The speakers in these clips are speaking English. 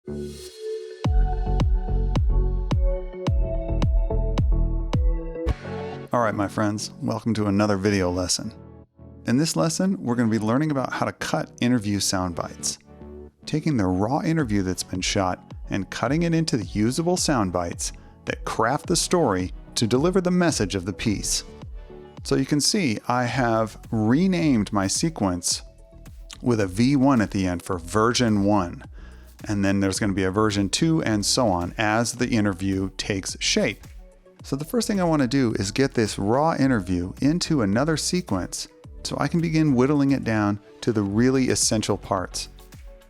All right, my friends, welcome to another video lesson. In this lesson, we're going to be learning about how to cut interview sound bites. Taking the raw interview that's been shot and cutting it into the usable sound bites that craft the story to deliver the message of the piece. So you can see I have renamed my sequence with a V1 at the end for version 1. And then there's going to be a version 2 and so on as the interview takes shape. So the first thing I want to do is get this raw interview into another sequence so I can begin whittling it down to the really essential parts.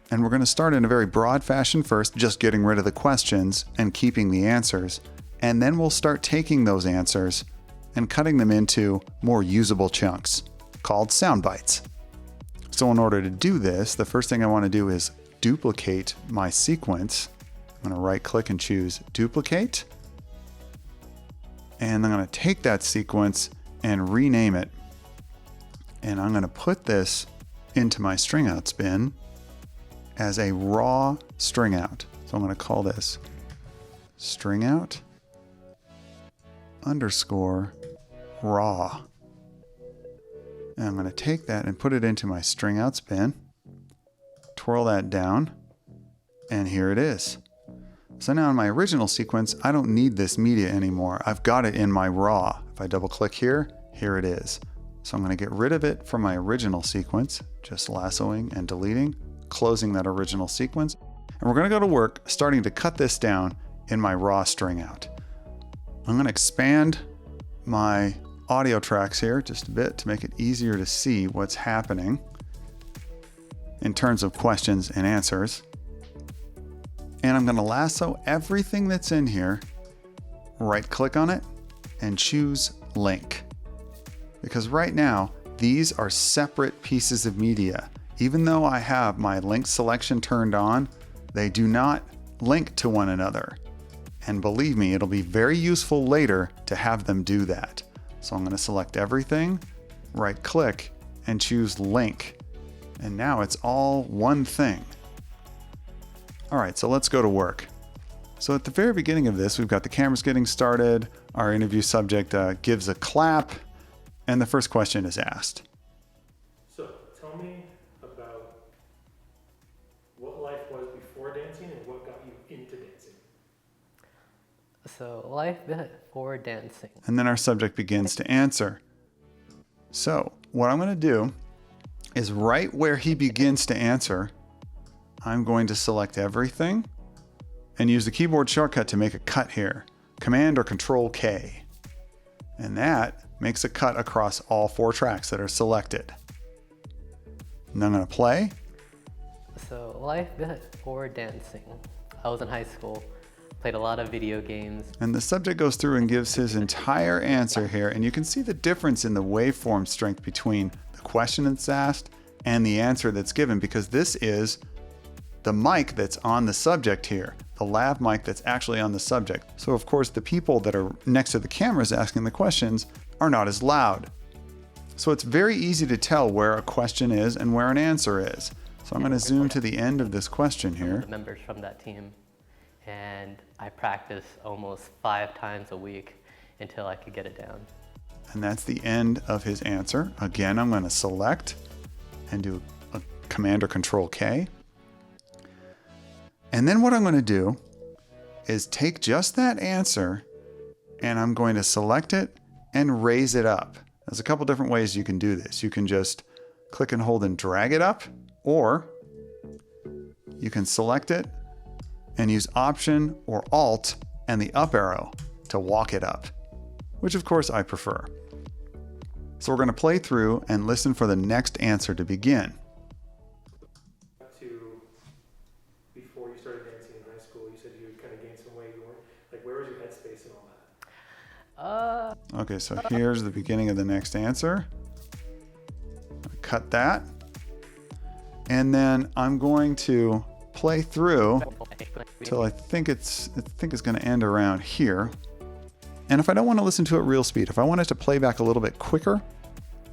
And we're going to start in a very broad fashion first, just getting rid of the questions and keeping the answers. And then we'll start taking those answers and cutting them into more usable chunks called sound bites. So in order to do this, the first thing I want to do is duplicate my sequence. I'm going to right click and choose duplicate. And I'm going to take that sequence and rename it. And I'm going to put this into my string outs bin as a raw string out. So I'm going to call this string out underscore raw. And I'm going to take that and put it into my string outs bin, twirl that down, and here it is. So now in my original sequence, I don't need this media anymore. I've got it in my raw. If I double click here, here it is. So I'm going to get rid of it from my original sequence, just lassoing and deleting, closing that original sequence. And we're going to go to work starting to cut this down in my raw string out. I'm going to expand my audio tracks here just a bit to make it easier to see what's happening in terms of questions and answers. And I'm going to lasso everything that's in here, right click on it, and choose link. Because right now, these are separate pieces of media. Even though I have my link selection turned on, they do not link to one another. And believe me, it'll be very useful later to have them do that. So I'm going to select everything, right click, and choose link. And now it's all one thing. All right, so let's go to work. So at the very beginning of this, we've got the cameras getting started, our interview subject gives a clap, and the first question is asked. So tell me about what life was before dancing and what got you into dancing. So life before dancing. And then our subject begins to answer. So what I'm going to do is right where he begins to answer, I'm going to select everything and use the keyboard shortcut to make a cut here. Command or Control K. And that makes a cut across all 4 tracks that are selected. And I'm going to play. So life before dancing. I was in high school, played a lot of video games. And the subject goes through and gives his entire answer here. And you can see the difference in the waveform strength between the question that's asked and the answer that's given, because this is the mic that's on the subject here, the lav mic that's actually on the subject. So of course the people that are next to the cameras asking the questions are not as loud. So it's very easy to tell where a question is and where an answer is. So I'm going to zoom to the end of this question here. Members from that team, and I practice almost 5 times a week until I could get it down. And that's the end of his answer. Again, I'm going to select and do a Command or Control K. And then what I'm going to do is take just that answer and I'm going to select it and raise it up. There's a couple different ways you can do this. You can just click and hold and drag it up, or you can select it and use Option or Alt and the up arrow to walk it up, which of course I prefer. So we're going to play through and listen for the next answer to begin. Before you started dancing in high school, you said you kind of gained some weight. Where was your headspace and all that? Okay, so here's the beginning of the next answer. Cut that. And then I'm going to play through till I think it's going to end around here. And if I don't want to listen to it real speed, if I want it to play back a little bit quicker,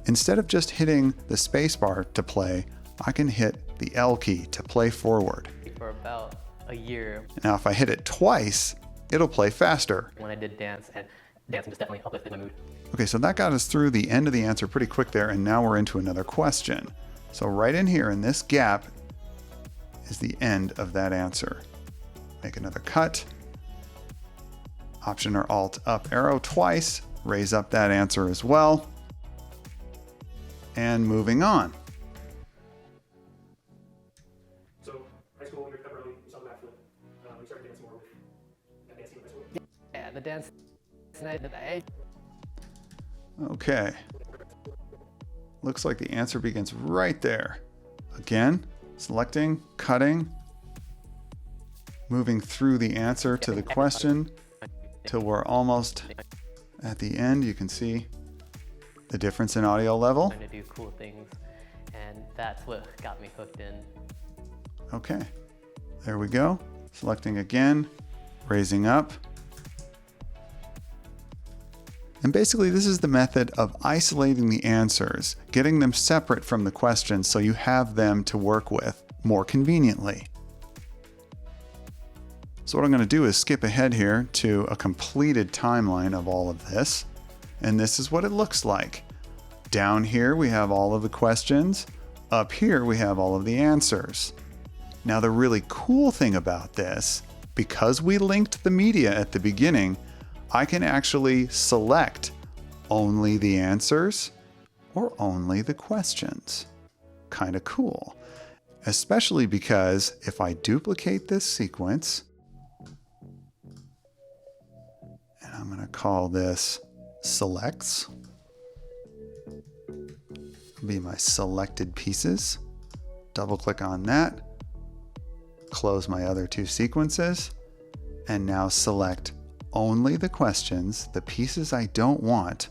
instead of just hitting the space bar to play, I can hit the L key to play forward. For about a year Now, if I hit it twice, it'll play faster. when I did dance, and dancing just definitely uplifted my mood. Okay, so that got us through the end of the answer pretty quick there, and now we're into another question. So right in here, in this gap, is the end of that answer. Make another cut. Option or Alt up arrow twice, raise up that answer as well. And moving on. So, high school, when you were pep rally, you saw the backflip. You started dancing more with that dance team in high school. Yeah, the dance night. Okay. Looks like the answer begins right there. Again, selecting, cutting, moving through the answer to the question till we're almost at the end. You can see the difference in audio level. Trying to do cool things, and that's what got me hooked in. Okay, there we go. Selecting again, raising up. And basically this is the method of isolating the answers, getting them separate from the questions so you have them to work with more conveniently. So what I'm going to do is skip ahead here to a completed timeline of all of this. And this is what it looks like. Down here we have all of the questions. Up here we have all of the answers. Now the really cool thing about this, because we linked the media at the beginning, I can actually select only the answers or only the questions. Kind of cool. Especially because if I duplicate this sequence, and I'm going to call this selects, be my selected pieces. Double click on that, close my other two sequences, and now select only the questions, the pieces I don't want,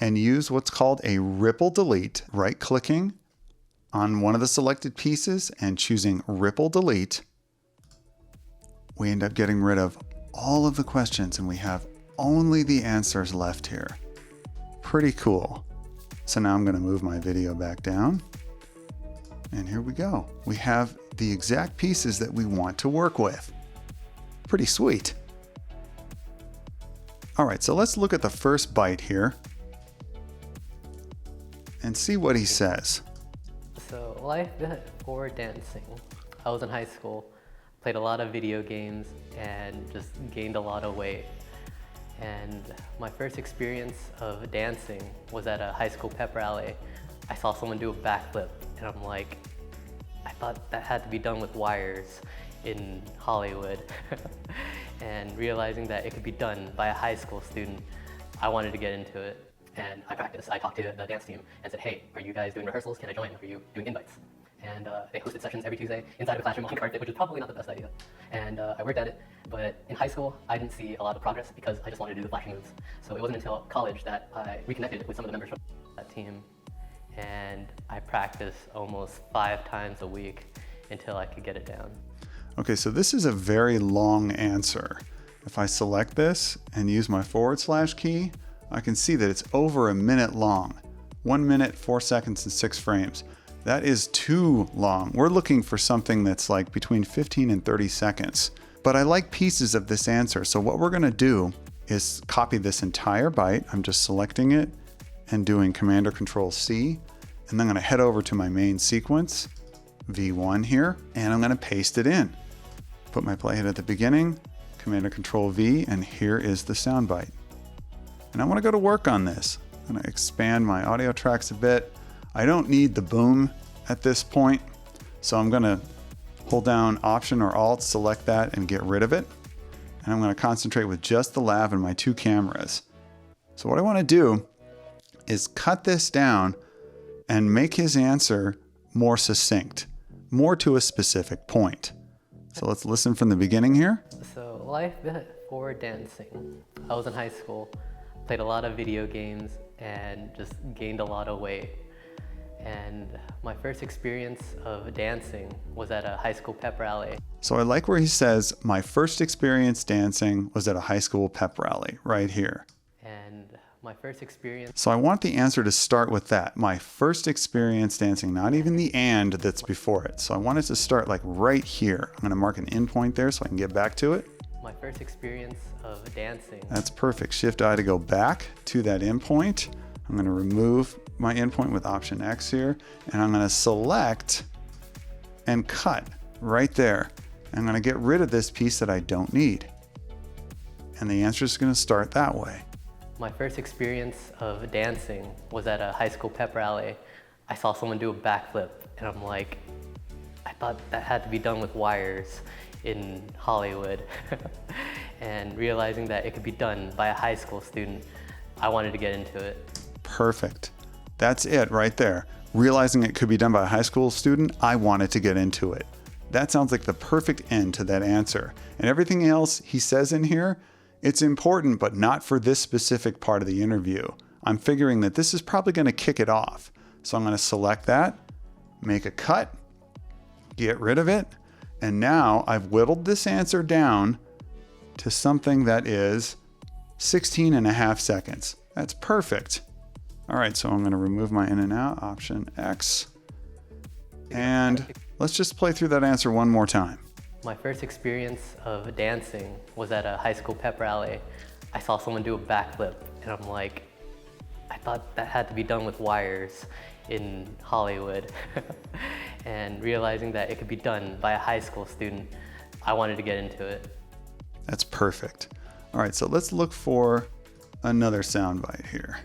and use what's called a ripple delete, right-clicking on one of the selected pieces and choosing ripple delete. We end up getting rid of all of the questions and we have only the answers left here. Pretty cool. So now I'm going to move my video back down. And here we go. We have the exact pieces that we want to work with. Pretty sweet. All right, so let's look at the first byte here and see what he says. So life before dancing. I was in high school, played a lot of video games, and just gained a lot of weight. And my first experience of dancing was at a high school pep rally. I saw someone do a backflip, and I'm like, I thought that had to be done with wires in Hollywood. And realizing that it could be done by a high school student, I wanted to get into it. And I practiced. I talked to the dance team and said, hey, are you guys doing rehearsals? Can I join? Are you doing invites? And they hosted sessions every Tuesday inside of a classroom on carpet, which is probably not the best idea. And I worked at it, but in high school, I didn't see a lot of progress because I just wanted to do the flashing moves. So it wasn't until college that I reconnected with some of the members from that team. And I practiced almost 5 times a week until I could get it down. Okay, so this is a very long answer. If I select this and use my / key, I can see that it's over a minute long. 1 minute, 4 seconds, and 6 frames. That is too long. We're looking for something that's like between 15 and 30 seconds. But I like pieces of this answer, so what we're gonna do is copy this entire byte. I'm just selecting it and doing Command or Control C, and then I'm gonna head over to my main sequence, V1 here, and I'm gonna paste it in. Put my playhead at the beginning, Command or Control V, and here is the sound bite. And I wanna go to work on this. I'm gonna expand my audio tracks a bit. I don't need the boom at this point, so I'm gonna hold down Option or Alt, select that, and get rid of it. And I'm gonna concentrate with just the lav and my 2 cameras. So what I wanna do is cut this down and make his answer more succinct, more to a specific point. So let's listen from the beginning here. So life before dancing. I was in high school, played a lot of video games, and just gained a lot of weight. And my first experience of dancing was at a high school pep rally. So I like where he says, my first experience dancing was at a high school pep rally, right here. And My first experience. So I want the answer to start with that. My first experience dancing, not even the and that's before it. So I want it to start like right here. I'm going to mark an endpoint there so I can get back to it. My first experience of dancing. That's perfect. Shift I to go back to that endpoint. I'm going to remove my endpoint with Option X here, and I'm going to select and cut right there. I'm going to get rid of this piece that I don't need. And the answer is going to start that way. My first experience of dancing was at a high school pep rally. I saw someone do a backflip, and I'm like, I thought that had to be done with wires in Hollywood. And realizing that it could be done by a high school student, I wanted to get into it. Perfect. That's it right there. Realizing it could be done by a high school student, I wanted to get into it. That sounds like the perfect end to that answer. And everything else he says in here, it's important, but not for this specific part of the interview. I'm figuring that this is probably going to kick it off. So I'm going to select that, make a cut, get rid of it. And now I've whittled this answer down to something that is 16.5 seconds. That's perfect. All right, so I'm going to remove my in and out, Option X. And let's just play through that answer one more time. My first experience of dancing was at a high school pep rally. I saw someone do a backflip, and I'm like, I thought that had to be done with wires in Hollywood. And realizing that it could be done by a high school student, I wanted to get into it. That's perfect. All right, so let's look for another soundbite here.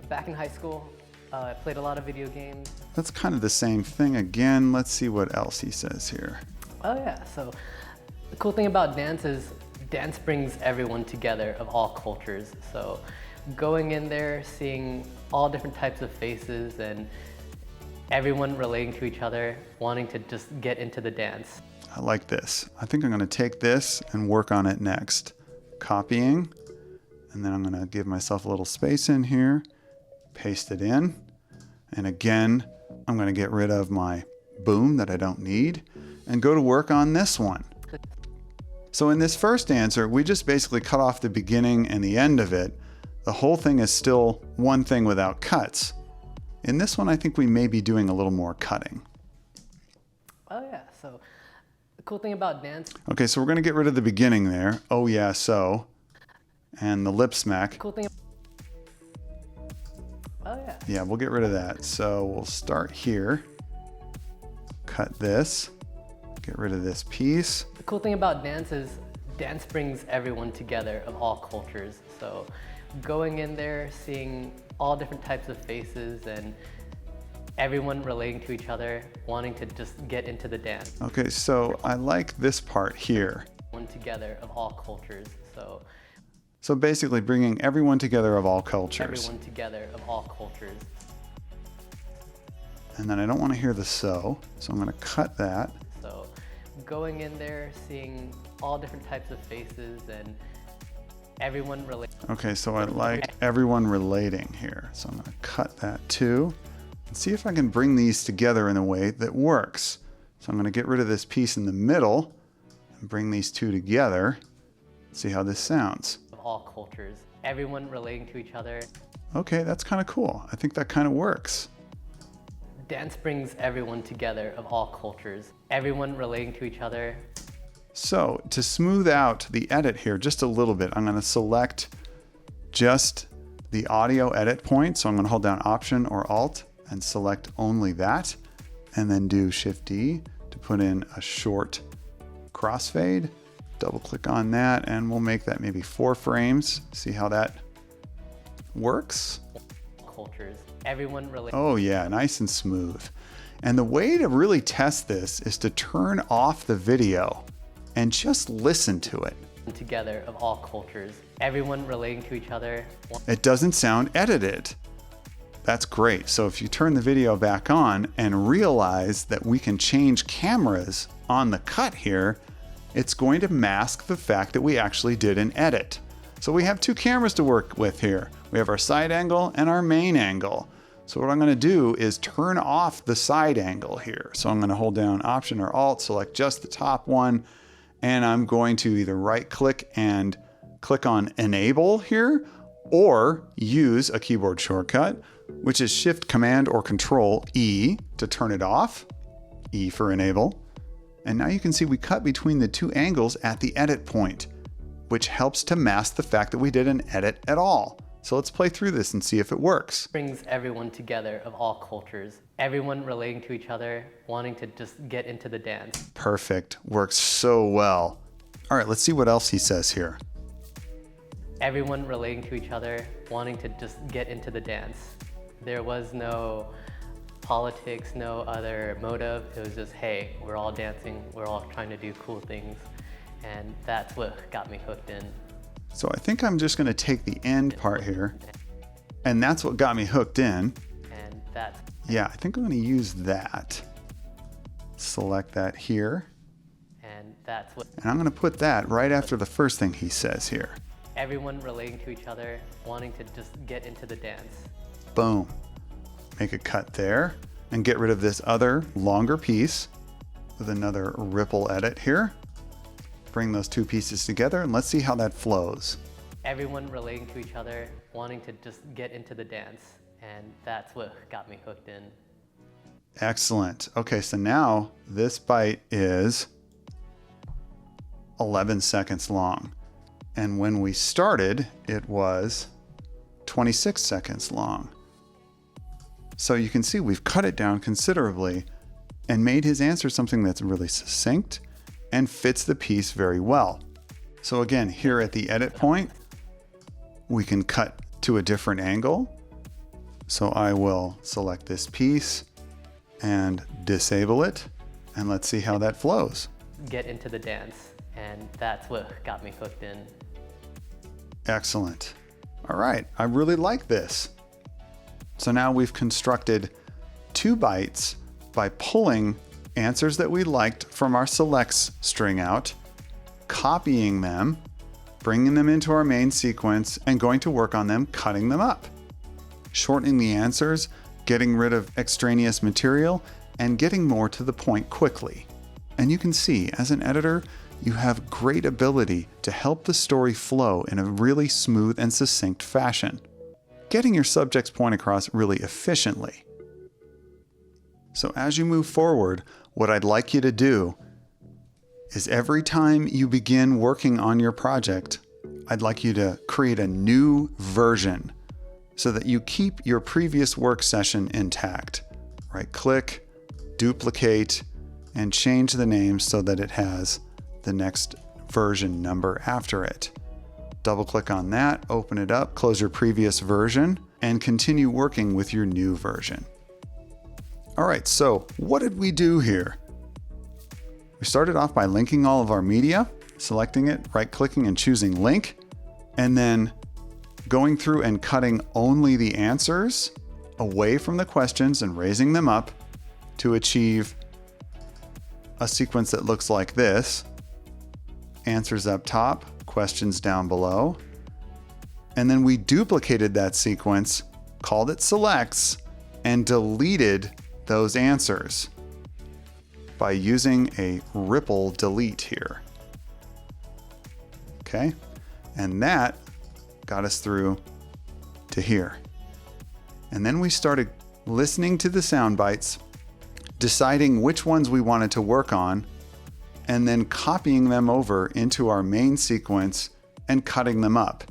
Back in high school, I played a lot of video games. That's kind of the same thing again. Let's see what else he says here. Oh yeah, so the cool thing about dance is dance brings everyone together of all cultures. So going in there, seeing all different types of faces and everyone relating to each other, wanting to just get into the dance. I like this. I think I'm going to take this and work on it next. Copying, and then I'm going to give myself a little space in here, paste it in, and again, I'm going to get rid of my boom that I don't need and go to work on this one. So in this first answer, we just basically cut off the beginning and the end of it. The whole thing is still one thing without cuts. In this one, I think we may be doing a little more cutting. Oh yeah, so the cool thing about dance. Okay, so we're going to get rid of the beginning there. Oh yeah, so. And the lip smack. Cool thing. Oh yeah. Yeah, we'll get rid of that. So we'll start here. Cut this. Get rid of this piece. The cool thing about dance is dance brings everyone together of all cultures. So going in there, seeing all different types of faces and everyone relating to each other, wanting to just get into the dance. Okay, so I like this part here. One together of all cultures. So basically bringing everyone together of all cultures. Everyone together of all cultures. And then I don't want to hear the so I'm going to cut that. So going in there, seeing all different types of faces and everyone relating. Okay, so I like everyone relating here. So I'm going to cut that too. And see if I can bring these together in a way that works. So I'm going to get rid of this piece in the middle and bring these two together. See how this sounds. Of all cultures, everyone relating to each other. Okay, that's kind of cool. I think that kind of works. Dance brings everyone together of all cultures, everyone relating to each other. So to smooth out the edit here just a little bit, I'm going to select just the audio edit point. So I'm going to hold down Option or Alt and select only that, and then do Shift D to put in a short crossfade. Double click on that and we'll make that maybe 4 frames. See how that works? Cultures, everyone relating. Oh yeah, nice and smooth. And the way to really test this is to turn off the video and just listen to it. Together of all cultures, everyone relating to each other. It doesn't sound edited. That's great. So if you turn the video back on and realize that we can change cameras on the cut here, it's going to mask the fact that we actually did an edit. So we have 2 cameras to work with here. We have our side angle and our main angle. So what I'm going to do is turn off the side angle here. So I'm going to hold down Option or Alt, select just the top one, and I'm going to either right click and click on Enable here, or use a keyboard shortcut, which is Shift, Command, or Control E to turn it off, E for enable. And now you can see we cut between the two angles at the edit point, which helps to mask the fact that we did an edit at all. So let's play through this and see if it works. Brings everyone together of all cultures, everyone relating to each other, wanting to just get into the dance. Perfect. Works so well. All right, let's see what else he says here. Everyone relating to each other, wanting to just get into the dance. There was no politics, no other motive. It was just, hey, we're all dancing, we're all trying to do cool things. And that's what got me hooked in. So I think I'm just going to take the end part here, and that's what got me hooked in. And that's, Yeah, I think I'm going to use that. Select that here, and that's what and I'm going to put that right after the first thing he says here. everyone relating to each other, wanting to just get into the dance. Boom. Make a cut there and get rid of this other longer piece with another ripple edit here. Bring those two pieces together and let's see how that flows. Everyone relating to each other, wanting to just get into the dance. And that's what got me hooked in. Excellent. Okay, so now this bite is 11 seconds long. And when we started, it was 26 seconds long. So you can see we've cut it down considerably and made his answer something that's really succinct and fits the piece very well. So again, here at the edit point, we can cut to a different angle. So I will select this piece and disable it, and let's see how that flows. Get into the dance. And that's what got me hooked in. Excellent. All right, I really like this. So now we've constructed 2 bytes by pulling answers that we liked from our selects string out, copying them, bringing them into our main sequence, and going to work on them, cutting them up. Shortening the answers, getting rid of extraneous material, and getting more to the point quickly. And you can see, as an editor, you have great ability to help the story flow in a really smooth and succinct fashion, getting your subject's point across really efficiently. So as you move forward, what I'd like you to do is every time you begin working on your project, I'd like you to create a new version so that you keep your previous work session intact. Right-click, duplicate, and change the name so that it has the next version number after it. Double-click on that, open it up, close your previous version, and continue working with your new version. All right, so what did we do here? We started off by linking all of our media, selecting it, right-clicking and choosing link, and then going through and cutting only the answers away from the questions and raising them up to achieve a sequence that looks like this. Answers up top, questions down below. And then we duplicated that sequence, called it selects, and deleted those answers by using a ripple delete here. Okay, and that got us through to here. And then we started listening to the sound bites, deciding which ones we wanted to work on, and then copying them over into our main sequence and cutting them up.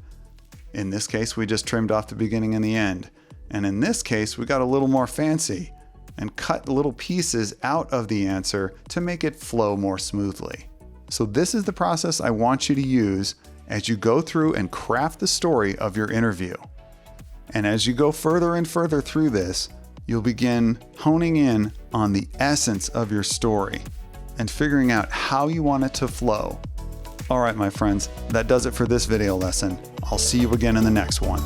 In this case, we just trimmed off the beginning and the end. And in this case, we got a little more fancy and cut little pieces out of the answer to make it flow more smoothly. So this is the process I want you to use as you go through and craft the story of your interview. And as you go further and further through this, you'll begin honing in on the essence of your story and figuring out how you want it to flow. All right, my friends, that does it for this video lesson. I'll see you again in the next one.